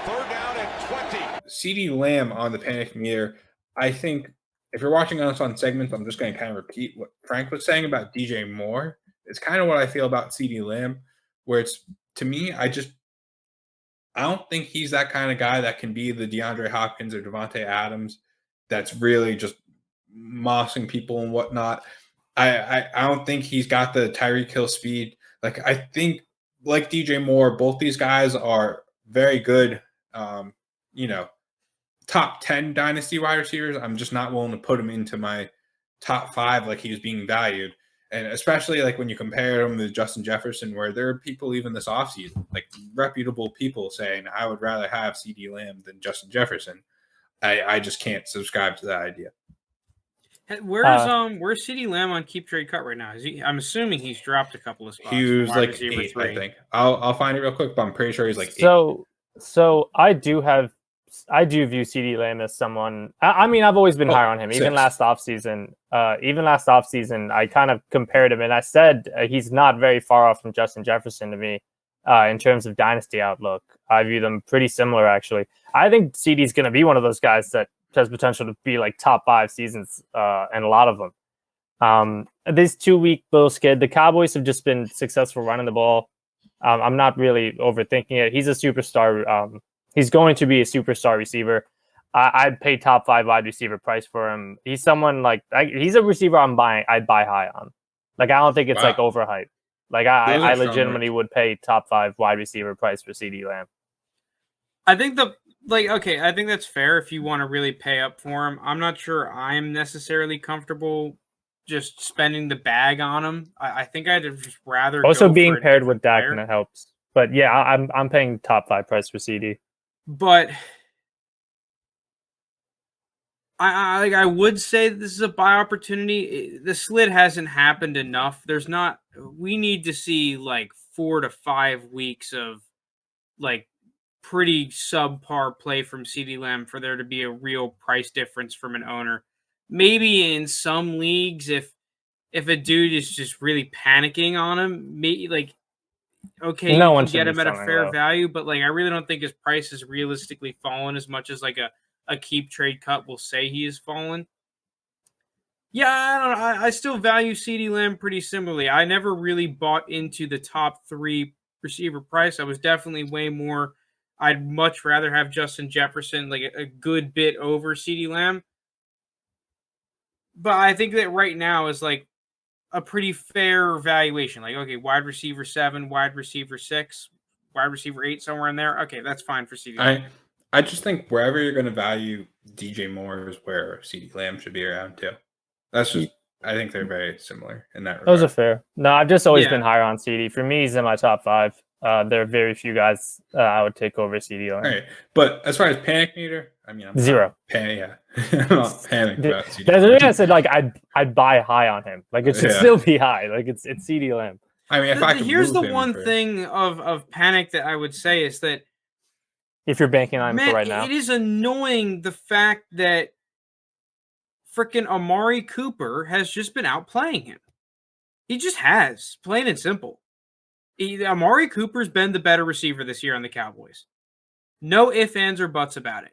Third down and 20. CeeDee Lamb on the panic meter. I think if you're watching us on segments, I'm just going to kind of repeat what Frank was saying about DJ Moore. It's kind of what I feel about CeeDee Lamb, where it's, to me, I don't think he's that kind of guy that can be the DeAndre Hopkins or Devontae Adams that's really just mossing people and whatnot. I don't think he's got the Tyreek Hill speed. Like, I think, like DJ Moore, both these guys are very good, top 10 dynasty wide receivers. I'm just not willing to put him into my top 5 like he was being valued. And especially like when you compare him to Justin Jefferson, where there are people even this offseason, like reputable people saying, I would rather have CeeDee Lamb than Justin Jefferson. I just can't subscribe to that idea. Where's CeeDee Lamb on keep trade cut right now? I'm assuming he's dropped a couple of spots. He was like 8, 3. I think. I'll find it real quick, but I'm pretty sure he's like 8. So I do view CeeDee Lamb as someone. I mean, I've always been high on him. 6. Even last offseason, I kind of compared him, and I said he's not very far off from Justin Jefferson to me in terms of Dynasty Outlook. I view them pretty similar, actually. I think CeeDee's going to be one of those guys that has potential to be like top 5 seasons, and a lot of them. This 2-week Bills skid, the Cowboys have just been successful running the ball. I'm not really overthinking it. He's a superstar. He's going to be a superstar receiver. I'd pay top 5 wide receiver price for him. He's someone he's a receiver I'd buy high on. Like, I don't think it's like overhyped. Like, I legitimately would pay top 5 wide receiver price for CeeDee Lamb. I think I think that's fair if you want to really pay up for him. I'm not sure I'm necessarily comfortable just spending the bag on him. I think I'd just rather also being paired with Dak, and it helps. But yeah, I'm paying top 5 price for CeeDee. But I would say that this is a buy opportunity. The slid hasn't happened enough. We need to see like 4 to 5 weeks of like pretty subpar play from CeeDee Lamb for there to be a real price difference from an owner. Maybe in some leagues, if a dude is just really panicking on him, maybe like, okay, no you one can get him at a fair low. value, but like I really don't think his price has realistically fallen as much as like a keep trade cut will say he has fallen. Yeah, I don't know. I still value CeeDee Lamb pretty similarly. I never really bought into the top 3 receiver price. I was definitely way more. I'd much rather have Justin Jefferson like a good bit over CeeDee Lamb. But I think that right now is like a pretty fair valuation. Like, okay, wide receiver 7, wide receiver 6, wide receiver 8, somewhere in there. Okay, that's fine for CeeDee Lamb. I just think wherever you're going to value DJ Moore is where CeeDee Lamb should be around too. That's just, I think they're very similar in that regard. Those are fair. No, I've just always been higher on CeeDee. For me, he's in my top 5. There are very few guys I would take over CeeDee. All right, but as far as panic meter, I mean, I'm 0. I'm not panicked about CeeDee. That's the reason I said like I'd buy high on him. Like, it should still be high. Like, it's CeeDee Lamb. I mean, if I could here's the one thing of panic that I would say is that if you're banking on him for right now, it is annoying the fact that freaking Amari Cooper has just been outplaying him. He just has, plain and simple. Amari Cooper's been the better receiver this year on the Cowboys. No ifs, ands, or buts about it.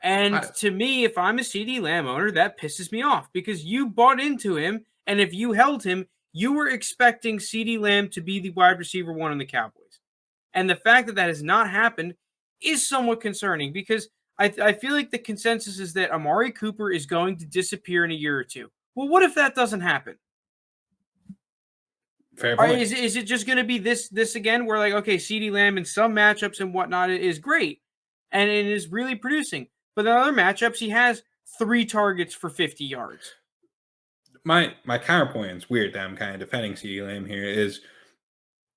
And to me, if I'm a CeeDee Lamb owner, that pisses me off because you bought into him, and if you held him, you were expecting CeeDee Lamb to be the wide receiver 1 on the Cowboys. And the fact that that has not happened is somewhat concerning because I feel like the consensus is that Amari Cooper is going to disappear in a year or 2. Well, what if that doesn't happen? Fair point. Is it just going to be this again where like, okay, CeeDee Lamb in some matchups and whatnot is great and it is really producing. But in other matchups, he has 3 targets for 50 yards. My counterpoint, it's weird that I'm kind of defending CeeDee Lamb here, is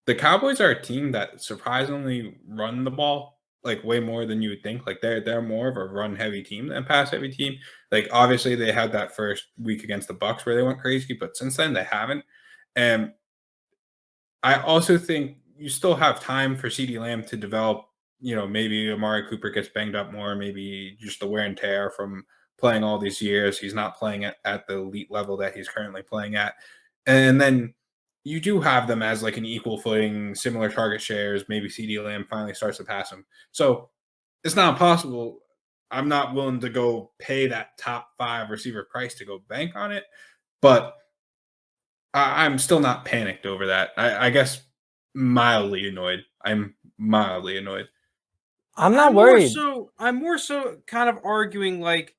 the Cowboys are a team that surprisingly run the ball like way more than you would think. Like they're more of a run heavy team than pass heavy team. Like obviously they had that first week against the Bucs where they went crazy, but since then they haven't. And I also think you still have time for CeeDee Lamb to develop. You know, maybe Amari Cooper gets banged up more, maybe just the wear and tear from playing all these years. He's not playing at the elite level that he's currently playing at. And then you do have them as like an equal footing, similar target shares. Maybe CeeDee Lamb finally starts to pass him. So it's not impossible. I'm not willing to go pay that top 5 receiver price to go bank on it, but I'm still not panicked over that. I guess mildly annoyed. I'm mildly annoyed. I'm not worried. I'm more so kind of arguing like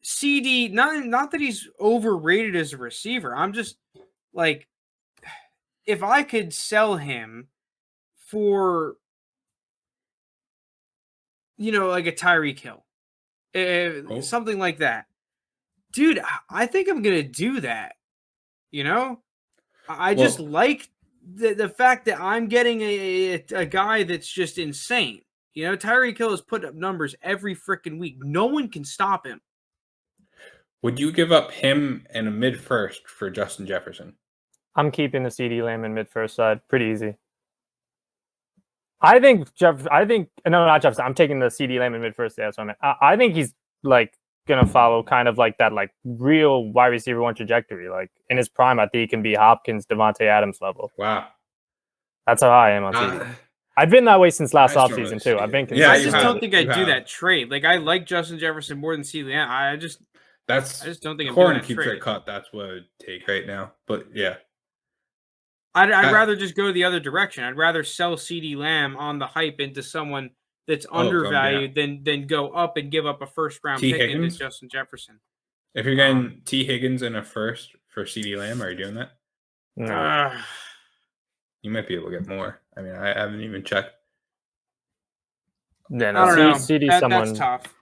CeeDee, not that he's overrated as a receiver. I'm just like, if I could sell him for, like a Tyreek Hill, something like that, dude, I think I'm gonna do that. I just like the fact that I'm getting a guy that's just insane. Tyreek Hill has put up numbers every freaking week. No one can stop him. Would you give up him and a mid-first for Justin Jefferson? I'm keeping the CeeDee Lamb in mid-first side. Pretty easy. I think no, not Jefferson. I'm taking the CeeDee Lamb in mid-first. Yeah, that's what I meant. I think he's like gonna follow kind of like that, like real wide receiver 1 trajectory. Like in his prime, I think he can be Hopkins, Devontae Adams level. Wow. That's how I am on CeeDee. I've been that way since last offseason too. I've been consistent. I just don't think I'd do that trade. Like I like Justin Jefferson more than CeeDee Lamb. I just don't think I'm doing that keeps trade. their cut. That's what I would take right now. But yeah, I'd rather just go the other direction. I'd rather sell CeeDee Lamb on the hype into someone that's undervalued than go up and give up a first round pick into Justin Jefferson. If you're getting T. Higgins in a first for CeeDee Lamb, are you doing that? No. You might be able to get more. I mean, I haven't even checked. Yeah, I don't know. CeeDee That's tough.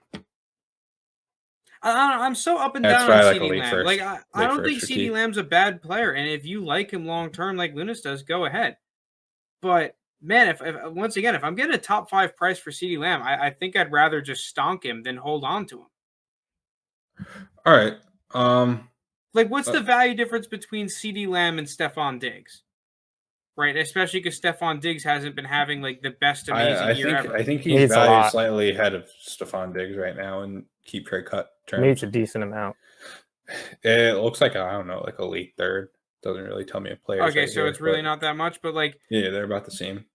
I'm so up and down on CeeDee Lamb. Like I don't think CeeDee Lamb's a bad player, and if you like him long term, like Lounis does, go ahead. But man, if I'm getting a top 5 price for CeeDee Lamb, I think I'd rather just stonk him than hold on to him. All right. Like, what's the value difference between CeeDee Lamb and Stefan Diggs? Right, especially because Stefan Diggs hasn't been having like the best amazing year ever. I think he's valued slightly ahead of Stefan Diggs right now in keep trade cut terms. Needs a decent amount. It looks like I don't know, like a late third. Doesn't really tell me a player. Okay, so it's really not that much, but like they're about the same.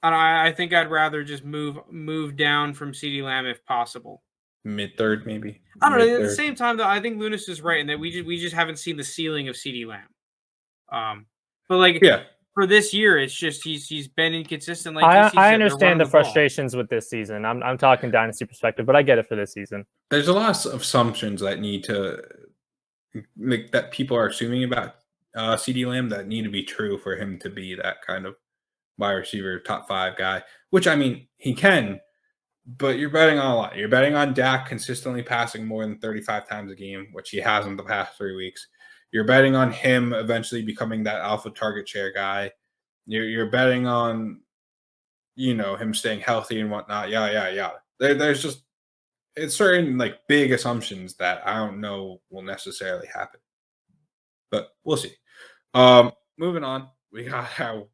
And I think I'd rather just move down from CeeDee Lamb if possible. Mid-third, maybe. I don't know. At the same time, though, I think Lounis is right in that we just haven't seen the ceiling of CeeDee Lamb. But like for this year, it's just he's been inconsistent. Like I understand the frustrations with this season. I'm talking dynasty perspective, but I get it for this season. There's a lot of assumptions that need to that people are assuming about CeeDee Lamb that need to be true for him to be that kind of wide receiver top 5 guy. Which I mean, he can, but you're betting on a lot. You're betting on Dak consistently passing more than 35 times a game, which he hasn't the past 3 weeks. You're betting on him eventually becoming that alpha target share guy. You're betting on, him staying healthy and whatnot. Yeah. There's just it's certain like big assumptions that I don't know will necessarily happen, but we'll see. Moving on, we got how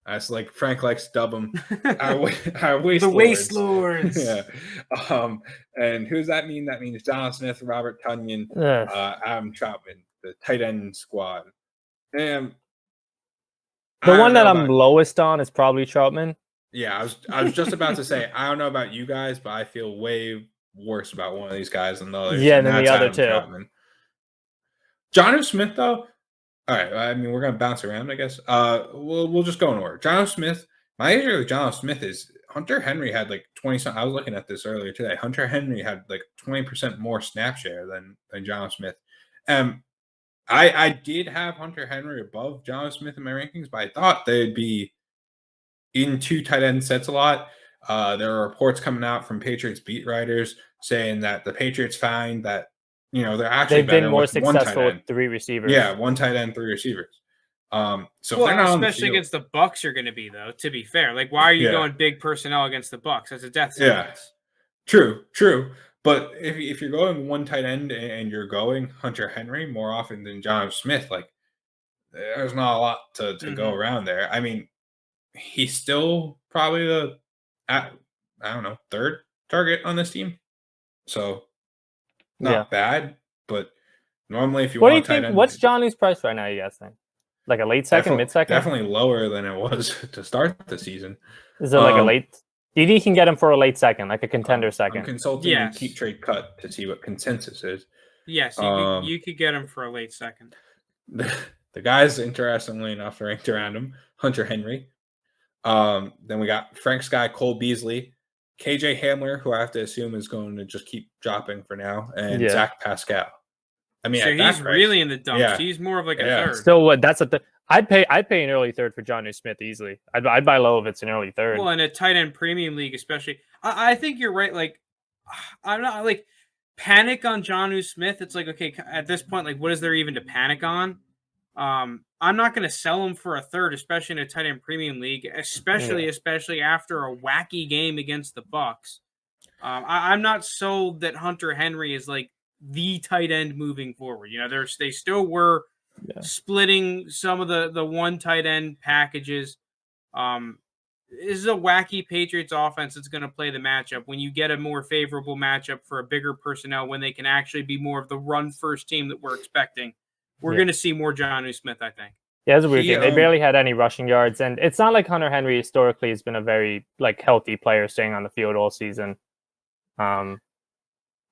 that's like Frank likes to dub them our waste lords. Yeah. And who's that mean? That means John Smith, Robert Tunyan, Adam Troutman. The tight end squad. And the one that I'm lowest on is probably Troutman. Yeah, I was just about to say, I don't know about you guys, but I feel way worse about one of these guys than the other. Yeah, than the other two. Troutman. Jonnu Smith, though. All right, I mean, we're gonna bounce around, I guess. We'll just go in order. Jonnu Smith. My issue with Jonnu Smith is Hunter Henry had like 20. I was looking at this earlier today. Hunter Henry had like 20% more snap share than Jonnu Smith. I did have Hunter Henry above Jonnu Smith in my rankings, but I thought they'd be in 2 tight end sets a lot. There are reports coming out from Patriots beat writers saying that the Patriots find that they're actually they've been more successful with 3 receivers. Yeah, 1 tight end, 3 receivers. So they're not especially against the Bucs, you're going to be though. To be fair, like why are you going big personnel against the Bucs? That's a death sentence. Yeah, true. But if you're going 1 tight end and you're going Hunter Henry more often than Jonnu Smith, like there's not a lot to go around there. I mean, he's still probably the 3rd target on this team, so not bad. But normally, if you want a tight end, what's Johnny's price right now? You guys think? Like a late second, mid-second? Definitely lower than it was to start the season. Is it like a late? Do you think he can get him for a late second, like a contender second? I'm consulting Keep Trade Cut to see what consensus is. Yes, you could get him for a late second. The guys, interestingly enough, ranked around him: Hunter Henry. Then we got Frank's guy Cole Beasley, KJ Hamler, who I have to assume is going to just keep dropping for now, and Zach Pascal. I mean, so he's really in the dumps. Yeah. He's more of like a third. Still, what? That's a. I'd pay an early third for Jonnu Smith easily. I'd buy low if it's an early third. Well, in a tight end premium league, especially, I think you're right. Like, I'm not like panic on Jonnu Smith. It's like, okay, at this point, like, what is there even to panic on? I'm not going to sell him for a third, especially in a tight end premium league, especially after a wacky game against the Bucs. I'm not sold that Hunter Henry is like the tight end moving forward. You know, they still were splitting some of the one tight end packages. This is a wacky Patriots offense that's going to play the matchup. When you get a more favorable matchup for a bigger personnel, when they can actually be more of the run first team that we're expecting, we're going to see more Jonnu Smith, I think. Yeah, it's a weird game. They barely had any rushing yards, and it's not like Hunter Henry historically has been a very like healthy player staying on the field all season. Go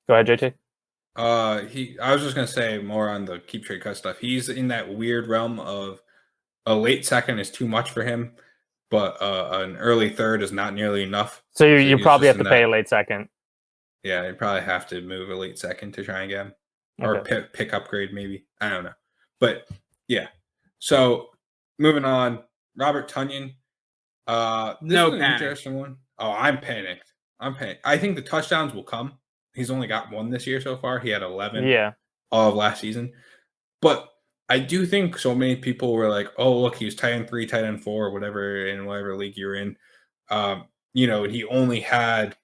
ahead, JT. I was just gonna say more on the Keep Trade Cut stuff. He's in that weird realm of a late second is too much for him, but an early third is not nearly enough. So you probably have to pay a late second. Yeah, you probably have to move a late second to try and get him, or pick upgrade maybe. I don't know, but yeah. So moving on, Robert Tunyan. No panic. An interesting one. Oh, I'm panicked. I think the touchdowns will come. He's only got one this year so far. He had 11 all of last season. But I do think so many people were like, oh, look, he was tight end 3, tight end 4, whatever, in whatever league you're in. You know, he only had,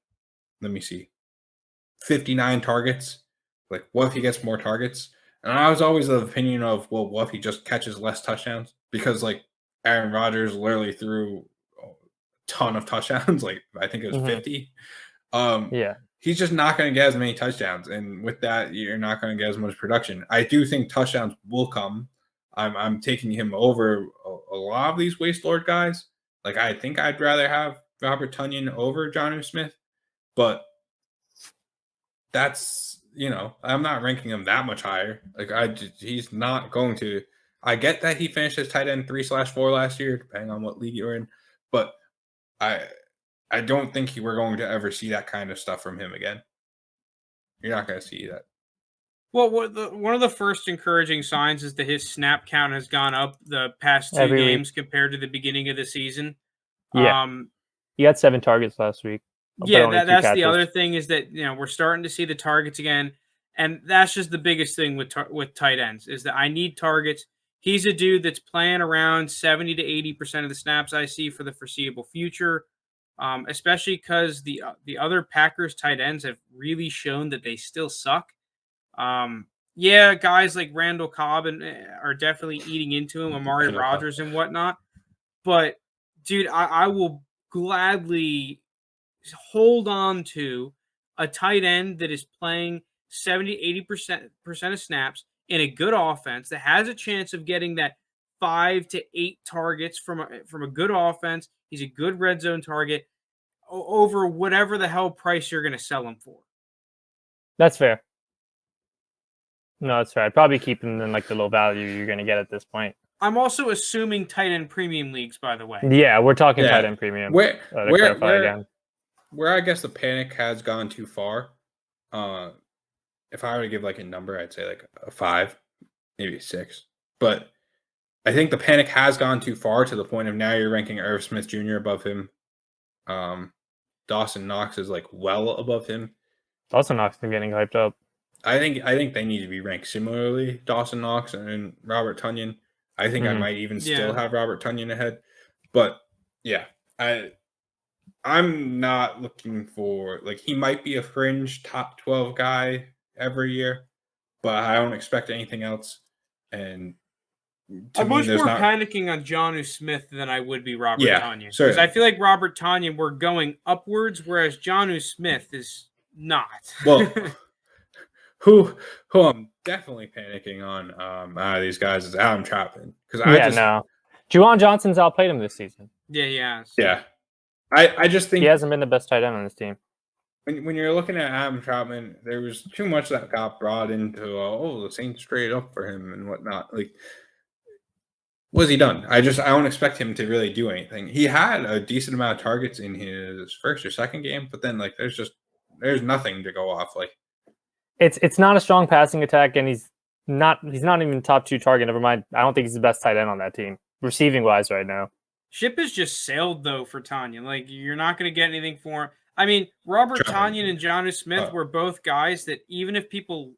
59 targets. Like, what if he gets more targets? And I was always of the opinion of, well, what if he just catches less touchdowns? Because, like, Aaron Rodgers literally threw a ton of touchdowns. Like, I think it was 50. He's just not going to get as many touchdowns. And with that, you're not going to get as much production. I do think touchdowns will come. I'm taking him over a lot of these Waste Lord guys. Like, I think I'd rather have Robert Tunyan over Jonnu Smith. But that's, you know, I'm not ranking him that much higher. Like, he's not going to. I get that he finished as tight end 3/4 last year, depending on what league you're in. But I don't think we're going to ever see that kind of stuff from him again. You're not going to see that. Well, one of the first encouraging signs is that his snap count has gone up the past 2 games compared to the beginning of the season. Yeah. He had 7 targets last week. Yeah, that's the other thing is that, you know, we're starting to see the targets again. And that's just the biggest thing with tight ends is that I need targets. He's a dude that's playing around 70 to 80% of the snaps I see for the foreseeable future. Especially because the other Packers tight ends have really shown that they still suck. Guys like Randall Cobb are definitely eating into him, Amari Rodgers and whatnot. But, dude, I will gladly hold on to a tight end that is playing 70, 80% of snaps in a good offense that has a chance of getting that 5 to 8 targets from a good offense. He's a good red zone target over whatever the hell price you're going to sell him for. That's fair. No, that's fair. I'd probably keep him in like the low value you're going to get at this point. I'm also assuming tight end premium leagues, by the way. Yeah, we're talking tight end premium. Where I guess the panic has gone too far. If I were to give like a number, I'd say like a 5, maybe a 6. But I think the panic has gone too far to the point of now you're ranking Irv Smith Jr. above him. Dawson Knox is like well above him. Dawson Knox is getting hyped up. I think they need to be ranked similarly. Dawson Knox and Robert Tunyan. I think I might even still have Robert Tunyan ahead. But yeah, I'm not looking for like he might be a fringe top 12 guy every year, but I don't expect anything else. And I'm much more panicking on Jonnu Smith than I would be Robert Tunyan. Because I feel like Robert Tunyan, we're going upwards, whereas Jonnu Smith is not. Well, who I'm definitely panicking on these guys is Adam Chapman. Because Juwan Johnson's outplayed him this season. Yeah, he has. Yeah. I just think he hasn't been the best tight end on this team. When you're looking at Adam Troutman, there was too much that got brought into the Saints straight up for him and whatnot. Like, what's he done? I don't expect him to really do anything. He had a decent amount of targets in his first or second game, but then like there's nothing to go off. Like, it's not a strong passing attack, and he's not even top 2 target. Never mind. I don't think he's the best tight end on that team, receiving wise, right now. Ship has just sailed though for Tunyan. Like, you're not going to get anything for him. I mean, Robert Tunyan and Jonnu Smith were both guys that even if people,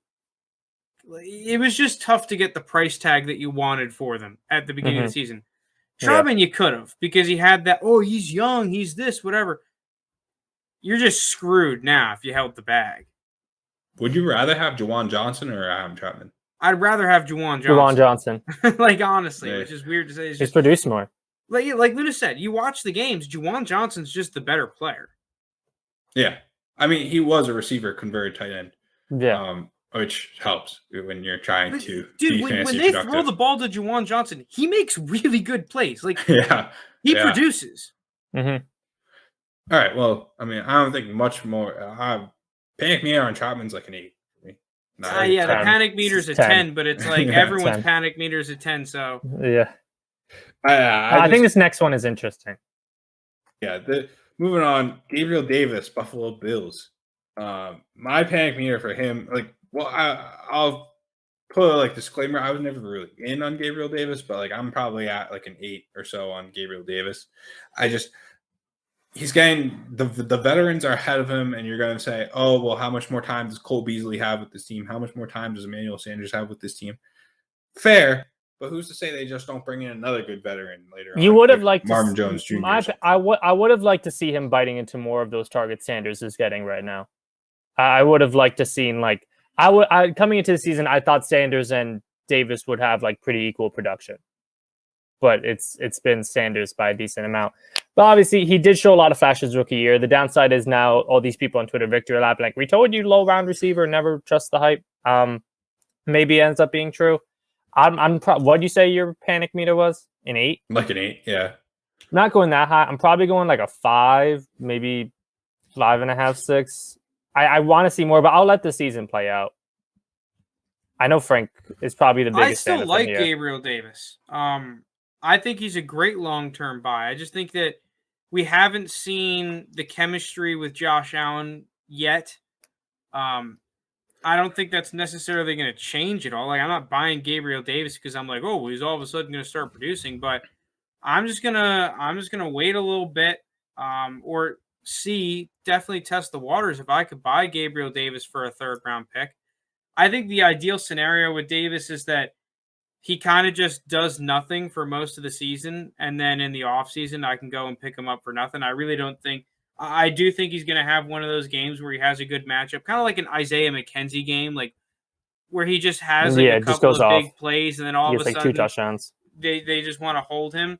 it was just tough to get the price tag that you wanted for them at the beginning of the season. Troutman, you could have, because he had that, he's young, he's this, whatever. You're just screwed now if you held the bag. Would you rather have Juwan Johnson or Adam Troutman? I'd rather have Juwan Johnson. Juwan Johnson. Like, honestly, which is weird to say. He's produced more. Like Lounis said, you watch the games, Juwan Johnson's just the better player. Yeah. I mean, he was a receiver converted tight end. Yeah. Which helps when you're trying to dude, when they throw the ball to Juwan Johnson, he makes really good plays. Like, he produces. Mm-hmm. All right. Well, I mean, I don't think much more. Panic meter on Troutman's like an 8. The panic meter's a 10, but it's like everyone's 10. Panic meter's a 10. So yeah. I think this next one is interesting. Yeah. Moving on, Gabriel Davis, Buffalo Bills. My panic meter for him, I'll put a disclaimer. I was never really in on Gabriel Davis, but I'm probably at an 8 or so on Gabriel Davis. He's getting the veterans are ahead of him, and you're going to say, how much more time does Cole Beasley have with this team? How much more time does Emmanuel Sanders have with this team? Fair. But who's to say they just don't bring in another good veteran later on? You would have liked Marvin Jones Jr. I would have liked to see him biting into more of those targets Sanders is getting right now. I would have liked to seen coming into the season, I thought Sanders and Davis would have pretty equal production. But it's been Sanders by a decent amount. But obviously he did show a lot of flashes rookie year. The downside is now all these people on Twitter, Victor Lap, we told you low round receiver, never trust the hype. Maybe it ends up being true. What do you say your panic meter was? An 8? An 8, yeah. Not going that high. I'm probably going a 5, maybe 5.5, 6. I want to see more, but I'll let the season play out. I know Frank is probably the biggest fan of him here. I still like Gabriel Davis. I think he's a great long-term buy. I just think that we haven't seen the chemistry with Josh Allen yet. I don't think that's necessarily going to change at all. I'm not buying Gabriel Davis because I'm he's all of a sudden going to start producing. But I'm just gonna wait a little bit, or definitely test the waters if I could buy Gabriel Davis for a 3rd round pick. I think the ideal scenario with Davis is that he kind of just does nothing for most of the season, and then in the offseason, I can go and pick him up for nothing. I do think he's going to have one of those games where he has a good matchup, kind of like an Isaiah McKenzie game, where he just has a couple of big plays, and then all of a sudden 2 touchdowns. They just want to hold him.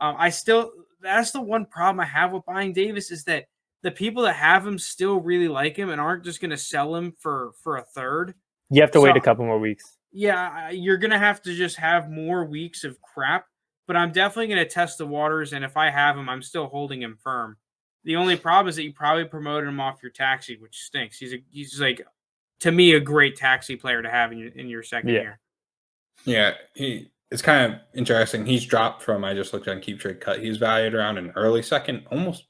That's the one problem I have with buying Davis is that the people that have him still really like him and aren't just going to sell him for a 3rd. You have to wait a couple more weeks. Yeah, you're going to have to just have more weeks of crap, but I'm definitely going to test the waters, and if I have him, I'm still holding him firm. The only problem is that you probably promoted him off your taxi, which stinks. He's to me, a great taxi player to have in your second year. Yeah, it's kind of interesting. He's dropped from, I just looked on Keep Trade Cut, he's valued around an early 2nd, almost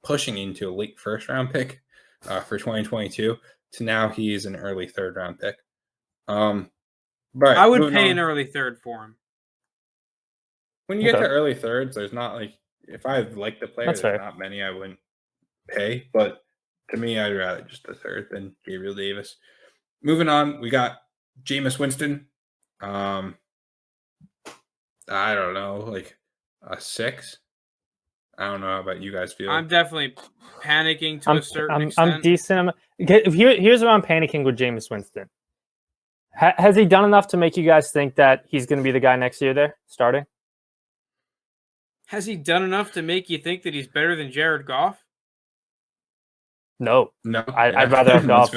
pushing into a late 1st round pick for 2022, to now he's an early 3rd round pick. But I would pay an early 3rd for him. When you get to early 3rds, there's not if I like the player, there's not many I wouldn't pay. But to me, I'd rather just a 3rd than Gabriel Davis. Moving on, we got Jameis Winston. I don't know, a 6. I don't know how about you guys feel. I'm definitely panicking to a certain extent. I'm decent. Here's where I'm panicking with Jameis Winston. Has he done enough to make you guys think that he's going to be the guy next year there, starting? Has he done enough to make you think that he's better than Jared Goff? No. No. I'd rather have Goff.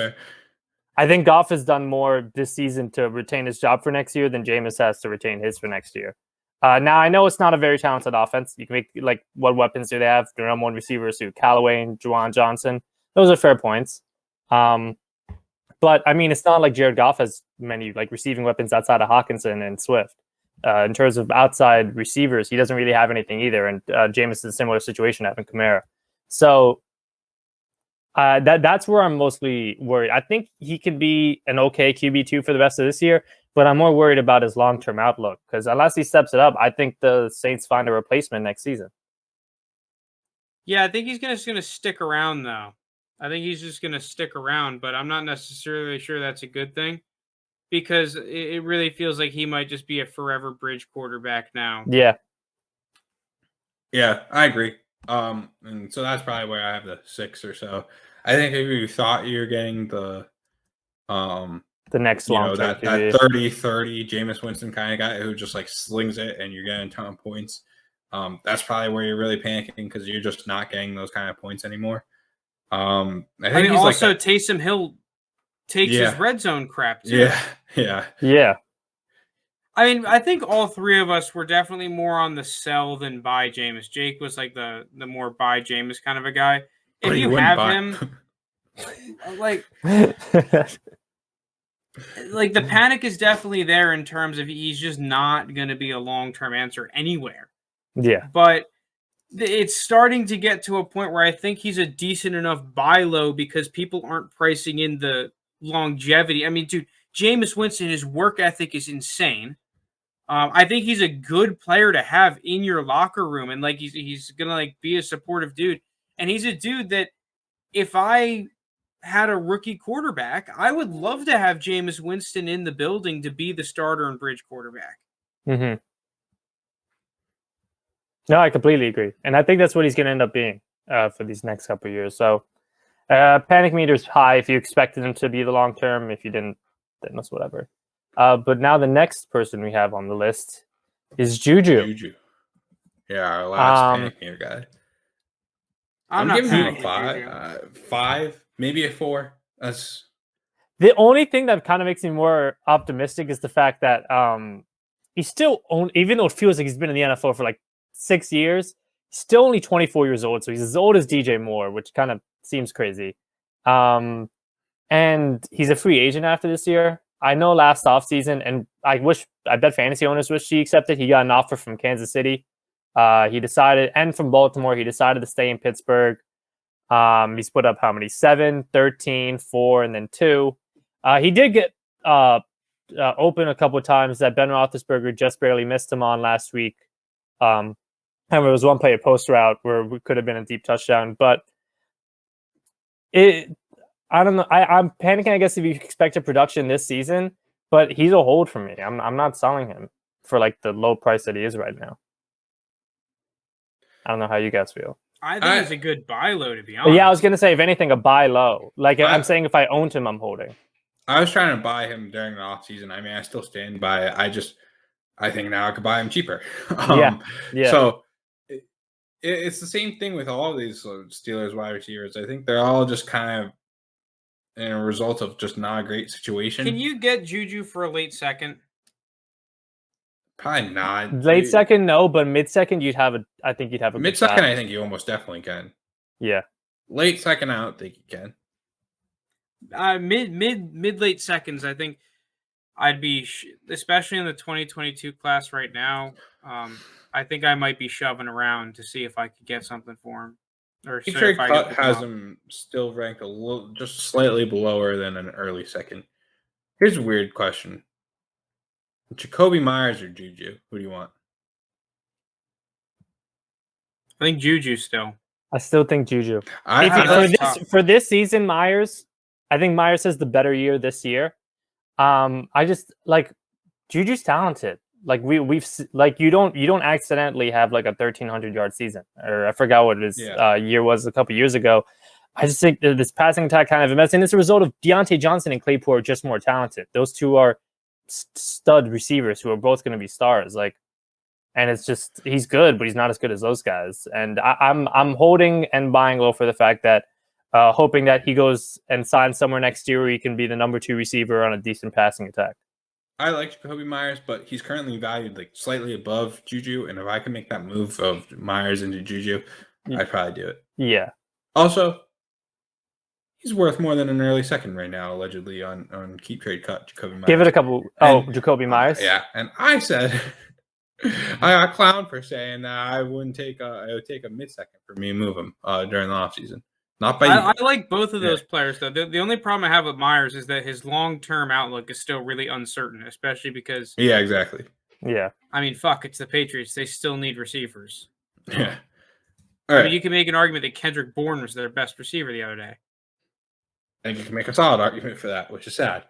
I think Goff has done more this season to retain his job for next year than Jameis has to retain his for next year. Now, I know it's not a very talented offense. You can make, like, what weapons do they have? Their number one receivers, Callaway and Juwan Johnson. Those are fair points. But, I mean, it's not like Jared Goff has many, like, receiving weapons outside of Hawkinson and Swift. In terms of outside receivers, he doesn't really have anything either. And Jameis is in a similar situation having Kamara. So that's where I'm mostly worried. I think he could be an okay QB2 for the rest of this year, but I'm more worried about his long-term outlook because unless he steps it up, I think the Saints find a replacement next season. Yeah, I think he's just going to stick around, though. I think he's just going to stick around, but I'm not necessarily sure that's a good thing because it really feels like he might just be a forever bridge quarterback now. Yeah. Yeah, I agree. And so that's probably where I have the 6 or so. I think if you thought you're getting the next long that 30-30 Jameis Winston kind of guy who just like slings it and you're getting a ton of points, that's probably where you're really panicking because you're just not getting those kind of points anymore. I think he's also like Taysom Hill takes his red zone crap too. Yeah. I mean, I think all three of us were definitely more on the sell than buy Jameis. Jake was like the more buy Jameis kind of a guy. If you have him, like the panic is definitely there in terms of he's just not going to be a long-term answer anywhere. Yeah. But it's starting to get to a point where I think he's a decent enough buy low because people aren't pricing in the longevity. I mean, dude, Jameis Winston, his work ethic is insane. I think he's a good player to have in your locker room, and like he's gonna like be a supportive dude. And he's a dude that if I had a rookie quarterback, I would love to have Jameis Winston in the building to be the starter and bridge quarterback. Mm-hmm. No, I completely agree, and I think that's what he's going to end up being for these next couple of years. So, panic meter's high if you expected him to be the long term. If you didn't, then that's whatever. But now the next person we have on the list is Juju. Yeah, our last panic meter guy. I'm giving him a 5, maybe a 4. That's the only thing that kind of makes me more optimistic is the fact that he's still even though it feels like he's been in the NFL for like 6 years, he's still only 24 years old. So he's as old as DJ Moore, which kind of seems crazy. And he's a free agent after this year. I know last offseason, and I bet fantasy owners wish he accepted. He got an offer from Kansas City. He decided, and from Baltimore, he decided to stay in Pittsburgh. He's put up how many? 7, 13, 4, and then 2. He did get open a couple of times that Ben Roethlisberger just barely missed him on last week. And there was one play, a post route, where we could have been a deep touchdown. But I don't know. I'm panicking, I guess, if you expected production this season. But he's a hold for me. I'm not selling him for like the low price that he is right now. I don't know how you guys feel. I think it's a good buy low, to be honest. Yeah, I was going to say, if anything, a buy low. Like, I'm saying if I owned him, I'm holding. I was trying to buy him during the offseason. I mean, I still stand by it. I think now I could buy him cheaper. Yeah. So it's the same thing with all of these Steelers wide receivers. I think they're all just kind of in a result of just not a great situation. Can you get Juju for a late second? Probably not. Late second, no, but mid second, I think you'd have a mid second. I think you almost definitely can. Yeah. Late second, I don't think you can. Mid late seconds, I think I'd be, especially in the 2022 class right now. I think I might be shoving around to see if I could get something for him. Or Trey Cut has him still ranked a little, just slightly lower than an early second. Here's a weird question: Jacoby Myers or Juju? Who do you want? I think Juju still. I still think Juju. For this season, Myers. I think Myers has the better year this year. I just like Juju's talented. Like we've like you don't accidentally have like a 1,300 yard season, or I forgot what his year was a couple years ago. I just think that this passing attack kind of a mess, and it's a result of Deontay Johnson and Claypool are just more talented. Those two are stud receivers who are both going to be stars. Like, and it's just he's good, but he's not as good as those guys. And I'm holding and buying low for the fact that hoping that he goes and signs somewhere next year where he can be the number 2 receiver on a decent passing attack. I like Jacoby Myers, but he's currently valued like slightly above Juju, and if I can make that move of Myers into Juju, I'd probably do it. Yeah. Also, he's worth more than an early second right now, allegedly on keep trade cut Jacoby Myers. Give it a couple. Jacoby Myers. Yeah, and I said I got clowned for saying that I wouldn't take it would take a mid second for me to move him during the offseason. Not by I like both of those players, though. The only problem I have with Myers is that his long-term outlook is still really uncertain, especially because... Yeah, exactly. Yeah. I mean, fuck, it's the Patriots. They still need receivers. Yeah. All right. I mean, you can make an argument that Kendrick Bourne was their best receiver the other day. I think you can make a solid argument for that, which is sad.